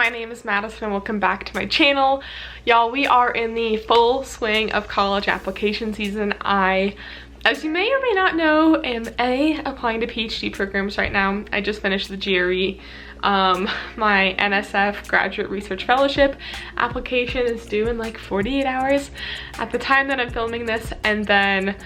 my name is Madison and welcome back to my channel. Y'all, we are in the full swing of college application season. I, as you may or may not know, am applying to PhD programs right now. I just finished the GRE. My NSF Graduate Research Fellowship application is due in like 48 hours at the time that I'm filming this, and then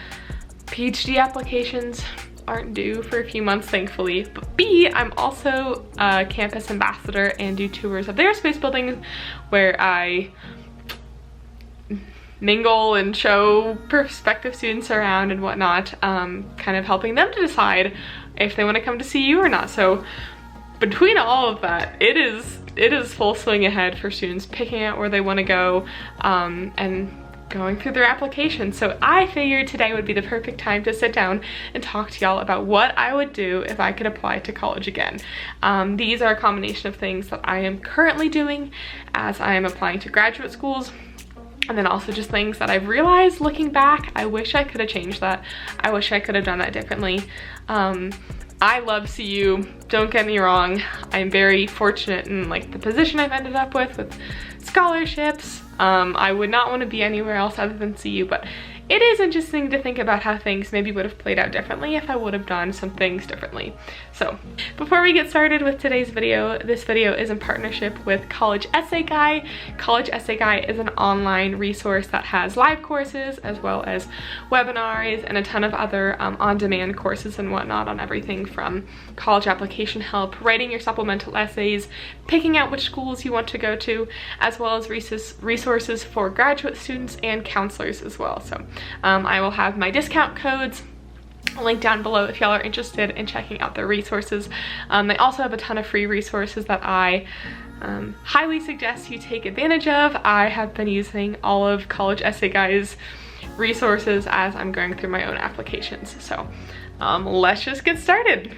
PhD applications aren't due for a few months, thankfully. But B, I'm also a campus ambassador and do tours of their space buildings where I mingle and show prospective students around and whatnot, kind of helping them to decide if they want to come to CU or not. So between all of that, it is full swing ahead for students picking out where they want to go and going through their application. So I figured today would be the perfect time to sit down and talk to y'all about what I would do if I could apply to college again. These are a combination of things that I am currently doing as I am applying to graduate schools, and then also just things that I've realized looking back, I wish I could have changed that. I wish I could have done that differently. I love CU, don't get me wrong. I'm very fortunate in like the position I've ended up with scholarships. I would not want to be anywhere else other than CU, but it is interesting to think about how things maybe would have played out differently if I would have done some things differently. So before we get started with today's video, this video is in partnership with College Essay Guy. College Essay Guy is an online resource that has live courses as well as webinars and a ton of other on-demand courses and whatnot on everything from college application help, writing your supplemental essays, picking out which schools you want to go to, as well as resources for graduate students and counselors as well. So I will have my discount codes linked down below if y'all are interested in checking out their resources. They also have a ton of free resources that I highly suggest you take advantage of. I have been using all of College Essay Guy's resources as I'm going through my own applications. So let's just get started.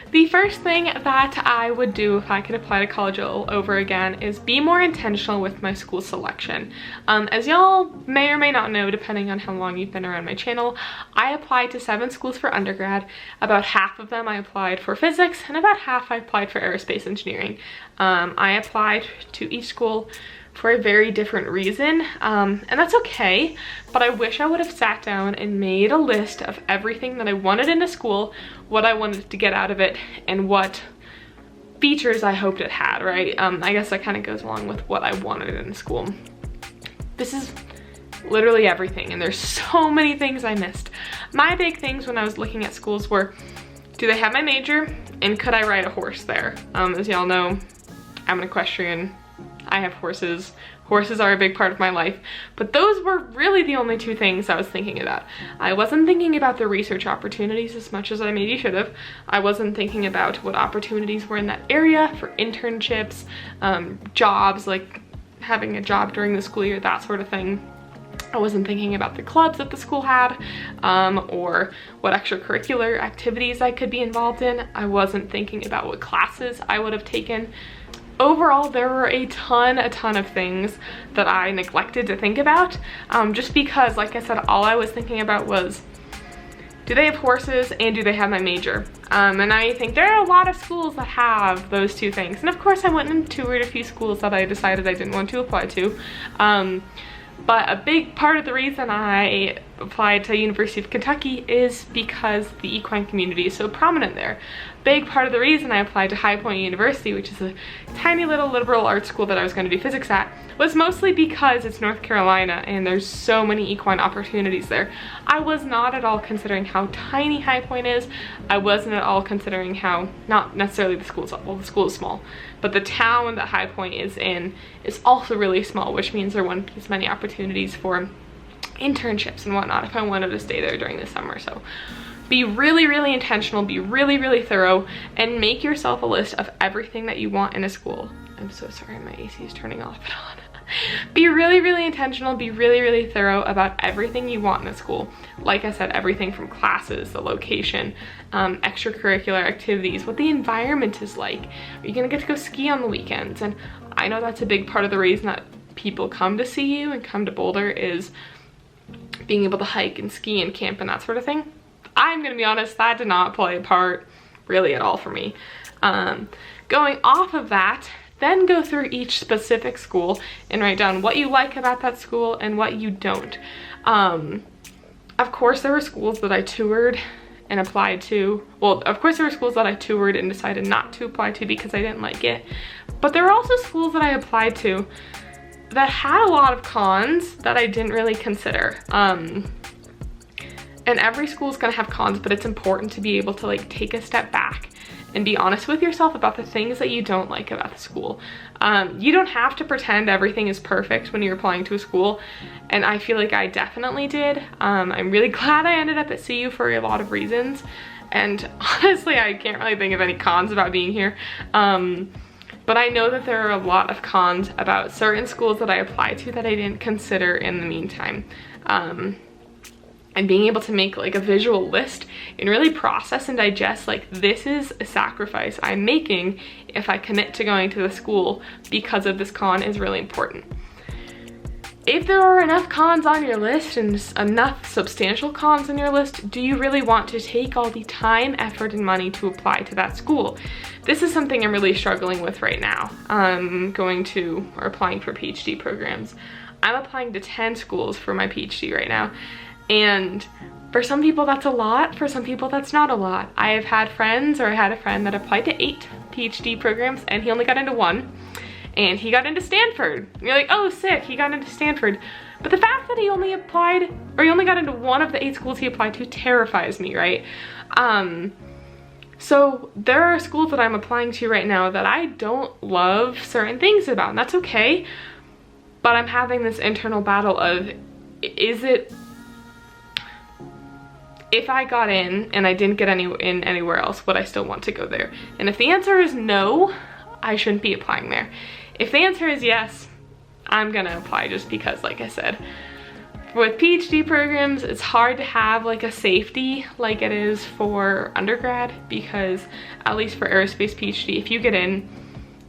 The first thing that I would do if I could apply to college all over again is be more intentional with my school selection. As y'all may or may not know, depending on how long you've been around my channel, I applied to 7 schools for undergrad. About half of them I applied for physics, and about half I applied for aerospace engineering. I applied to each school for a very different reason, and that's okay, but I wish I would have sat down and made a list of everything that I wanted in a school, what I wanted to get out of it, and what features I hoped it had, right? I guess that kind of goes along with what I wanted in school. This is literally everything, and there's so many things I missed. My big things when I was looking at schools were, do they have my major, and could I ride a horse there? As y'all know, I'm an equestrian. I have horses. Horses are a big part of my life, but those were really the only 2 things I was thinking about. I wasn't thinking about the research opportunities as much as I maybe should have. I wasn't thinking about what opportunities were in that area for internships, jobs, like having a job during the school year, that sort of thing. I wasn't thinking about the clubs that the school had, or what extracurricular activities I could be involved in. I wasn't thinking about what classes I would have taken. Overall, there were a ton of things that I neglected to think about, just because, like I said, all I was thinking about was, do they have horses and do they have my major? And I think there are a lot of schools that have those 2 things. And of course, I went and toured a few schools that I decided I didn't want to apply to. But a big part of the reason I applied to University of Kentucky is because the equine community is so prominent there. Big part of the reason I applied to High Point University, which is a tiny little liberal arts school that I was going to do physics at, was mostly because it's North Carolina and there's so many equine opportunities there. I was not at all considering how tiny High Point is. I wasn't at all considering how, not necessarily the school's, well, the school is small, but the town that High Point is in is also really small, which means there wouldn't be as many opportunities for internships and whatnot if I wanted to stay there during the summer. So be really intentional, be really thorough, and make yourself a list of everything that you want in a school. I'm so sorry, my AC is turning off and on. Be really intentional, be really thorough about everything you want in a school. Like I said, everything from classes, the location, extracurricular activities, what the environment is like. Are you gonna get to go ski on the weekends? And I know that's a big part of the reason that people come to see you and come to Boulder is being able to hike and ski and camp and that sort of thing. I'm gonna be honest, that did not play a part really at all for me. Going off of that, then go through each specific school and write down what you like about that school and what you don't. Of course, there were schools that I toured and applied to. Well, of course there were schools that I toured and decided not to apply to because I didn't like it. But there were also schools that I applied to that had a lot of cons that I didn't really consider. And every school is gonna have cons, but it's important to be able to like take a step back and be honest with yourself about the things that you don't like about the school. You don't have to pretend everything is perfect when you're applying to a school, and I feel like I definitely did. I'm really glad I ended up at CU for a lot of reasons, and honestly I can't really think of any cons about being here. But I know that there are a lot of cons about certain schools that I applied to that I didn't consider in the meantime. And being able to make like a visual list and really process and digest, like, this is a sacrifice I'm making if I commit to going to the school because of this con, is really important. If there are enough cons on your list and enough substantial cons on your list, do you really want to take all the time, effort, and money to apply to that school? This is something I'm really struggling with right now. Going to or applying for PhD programs. I'm applying to 10 schools for my PhD right now. And for some people that's a lot, for some people that's not a lot. I have had friends, or I had a friend that applied to 8 PhD programs and he only got into 1, and he got into Stanford. And you're like, oh sick, he got into Stanford. But the fact that he only applied, or he only got into 1 of the 8 schools he applied to terrifies me, right? So there are schools that I'm applying to right now that I don't love certain things about, and that's okay. But I'm having this internal battle of, is it, if I got in and I didn't get in anywhere else, would I still want to go there? And if the answer is no, I shouldn't be applying there. If the answer is yes, I'm gonna apply just because, like I said. With PhD programs, it's hard to have like a safety like it is for undergrad, because at least for aerospace PhD, if you get in,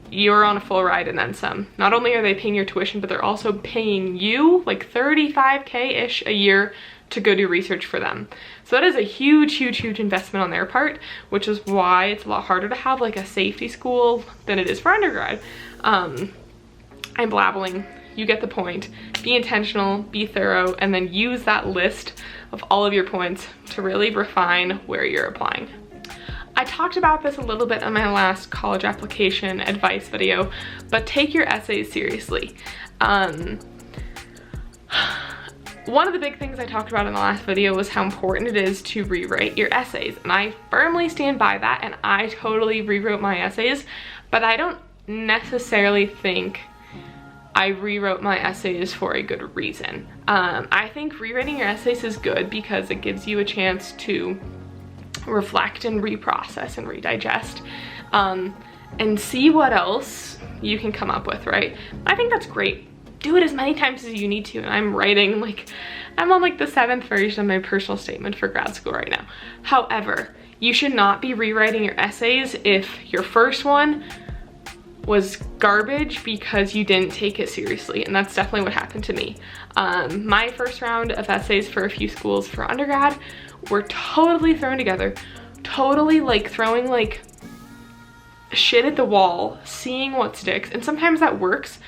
you're on a full ride and then some. Not only are they paying your tuition, but they're also paying you like $35K-ish a year to go do research for them. So that is a huge, huge, huge investment on their part, which is why it's a lot harder to have like a safety school than it is for undergrad. I'm blabbling, you get the point. Be intentional, be thorough, and then use that list of all of your points to really refine where you're applying. I talked about this a little bit in my last college application advice video, but take your essays seriously. One of the big things I talked about in the last video was how important it is to rewrite your essays, and I firmly stand by that, and I totally rewrote my essays, but I don't necessarily think I rewrote my essays for a good reason. I think rewriting your essays is good because it gives you a chance to reflect and reprocess and redigest, and see what else you can come up with, right? I think that's great. Do it as many times as you need to, and I'm writing like, I'm on like the 7th version of my personal statement for grad school right now. However, you should not be rewriting your essays if your first one was garbage because you didn't take it seriously, and that's definitely what happened to me. My first round of essays for a few schools for undergrad were totally thrown together, totally like throwing like shit at the wall, seeing what sticks, and sometimes that works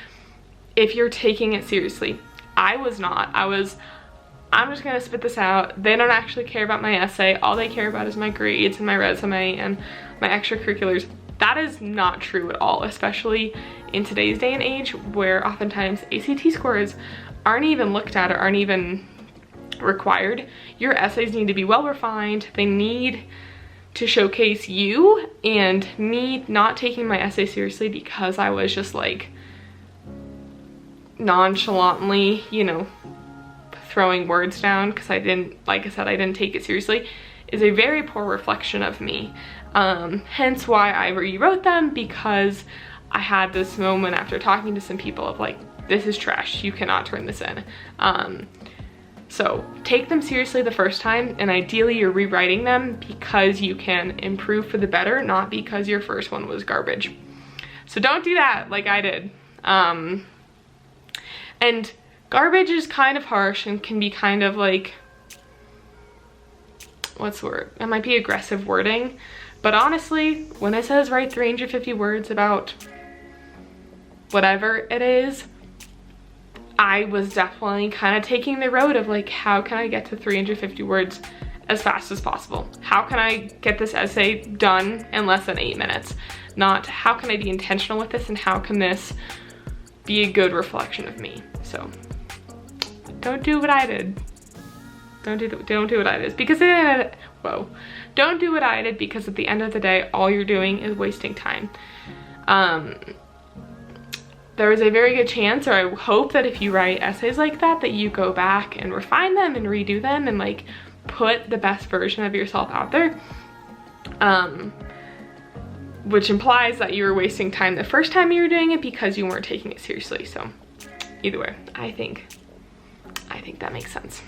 if you're taking it seriously. I was not. I'm just gonna spit this out. They don't actually care about my essay. All they care about is my grades and my resume and my extracurriculars. That is not true at all, especially in today's day and age where oftentimes ACT scores aren't even looked at or aren't even required. Your essays need to be well refined. They need to showcase you, and me not taking my essay seriously because I was just like nonchalantly, you know, throwing words down because I didn't, like I said, I didn't take it seriously, is a very poor reflection of me. Hence why I rewrote them, because I had this moment after talking to some people of like, this is trash, you cannot turn this in. So take them seriously the first time, and ideally you're rewriting them because you can improve for the better, not because your first one was garbage. So don't do that like I did. And garbage is kind of harsh and can be kind of like, what's the word? It might be aggressive wording, but honestly, when it says write 350 words about whatever it is, I was definitely kind of taking the road of like, how can I get to 350 words as fast as possible? How can I get this essay done in less than 8 minutes? Not how can I be intentional with this and how can this be a good reflection of me? So don't do what I did. Don't do what I did, because don't do what I did, because at the end of the day, all you're doing is wasting time. There is a very good chance, or I hope, that if you write essays like that, that you go back and refine them and redo them and like put the best version of yourself out there. Which implies that you were wasting time the first time you were doing it because you weren't taking it seriously. So either way, I think that makes sense.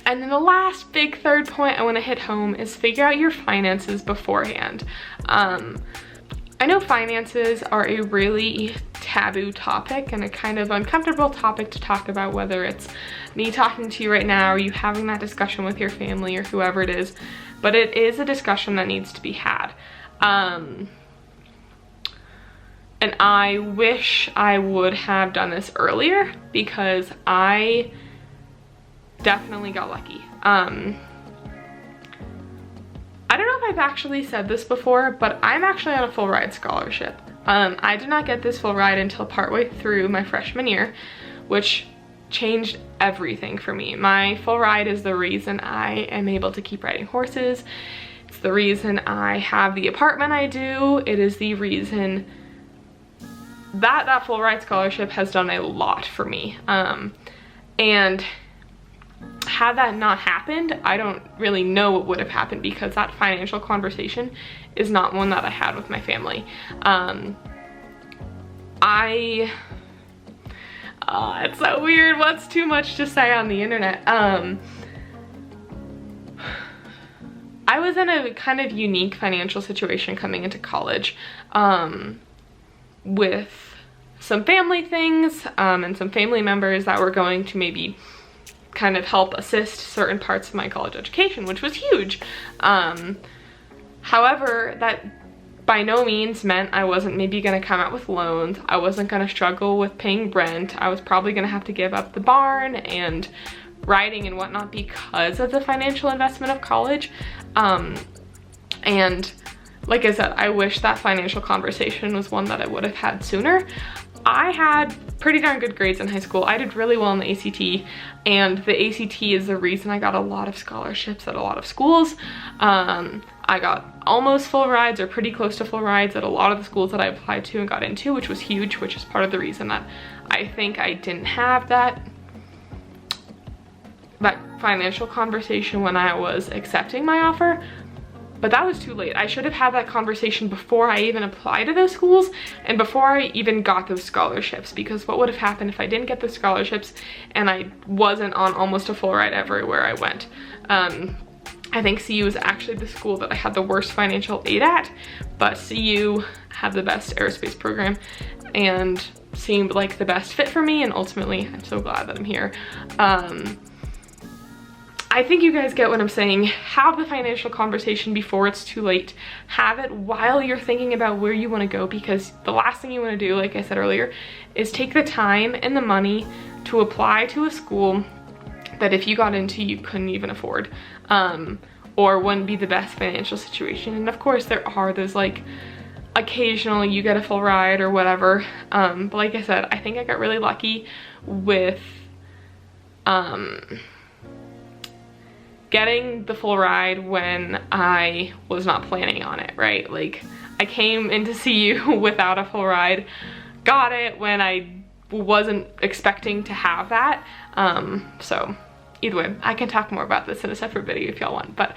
And then the last big third point I want to hit home is figure out your finances beforehand. I know finances are a really taboo topic and a kind of uncomfortable topic to talk about, whether it's me talking to you right now or you having that discussion with your family or whoever it is, but it is a discussion that needs to be had. And I wish I would have done this earlier, because I definitely got lucky. I don't know if I've actually said this before, but I'm actually on a full ride scholarship. I did not get this full ride until partway through my freshman year, which changed everything for me. My full ride is the reason I am able to keep riding horses. It's the reason I have the apartment I do. It is the reason that full ride scholarship has done a lot for me. And had that not happened, I don't really know what would have happened, because that financial conversation is not one that I had with my family. It's so weird. What's too much to say on the internet? I was in a kind of unique financial situation coming into college, with some family things, and some family members that were going to maybe kind of help assist certain parts of my college education, which was huge. However, that by no means meant I wasn't maybe gonna come out with loans. I wasn't gonna struggle with paying rent. I was probably gonna have to give up the barn and riding and whatnot because of the financial investment of college. And like I said, I wish that financial conversation was one that I would have had sooner. I had pretty darn good grades in high school. I did really well in the ACT, and the ACT is the reason I got a lot of scholarships at a lot of schools. I got almost full rides, or pretty close to full rides, at a lot of the schools that I applied to and got into, which was huge, which is part of the reason that I think I didn't have that financial conversation when I was accepting my offer. But that was too late. I should have had that conversation before I even applied to those schools and before I even got those scholarships, because what would have happened if I didn't get the scholarships and I wasn't on almost a full ride everywhere I went? I think CU is actually the school that I had the worst financial aid at, but CU had the best aerospace program and seemed like the best fit for me, and ultimately I'm so glad that I'm here. I think you guys get what I'm saying. Have the financial conversation before it's too late. Have it while you're thinking about where you want to go, because the last thing you want to do, like I said earlier, is take the time and the money to apply to a school that if you got into you couldn't even afford, or wouldn't be the best financial situation. And of course there are those, like, occasionally you get a full ride or whatever, but like I said, I think I got really lucky with getting the full ride when I was not planning on it, right? Like, I came in to see you without a full ride, got it when I wasn't expecting to have that. So either way, I can talk more about this in a separate video if y'all want, but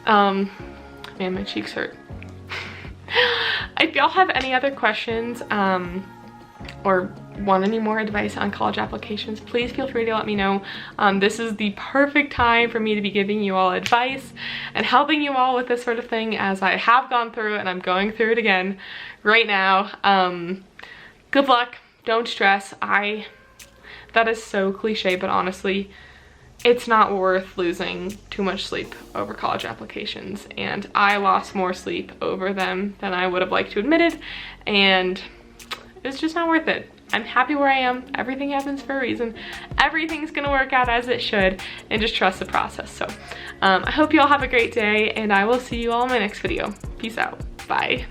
man, my cheeks hurt. If y'all have any other questions, or want any more advice on college applications, please feel free to let me know. This is the perfect time for me to be giving you all advice and helping you all with this sort of thing, as I have gone through it and I'm going through it again right now. Good luck, don't stress. That is so cliche, but honestly, it's not worth losing too much sleep over college applications, and I lost more sleep over them than I would have liked to admit it, and It's just not worth it. I'm happy where I am. Everything happens for a reason. Everything's gonna work out as it should, and just trust the process. So I hope you all have a great day, and I will see you all in my next video. Peace out. Bye.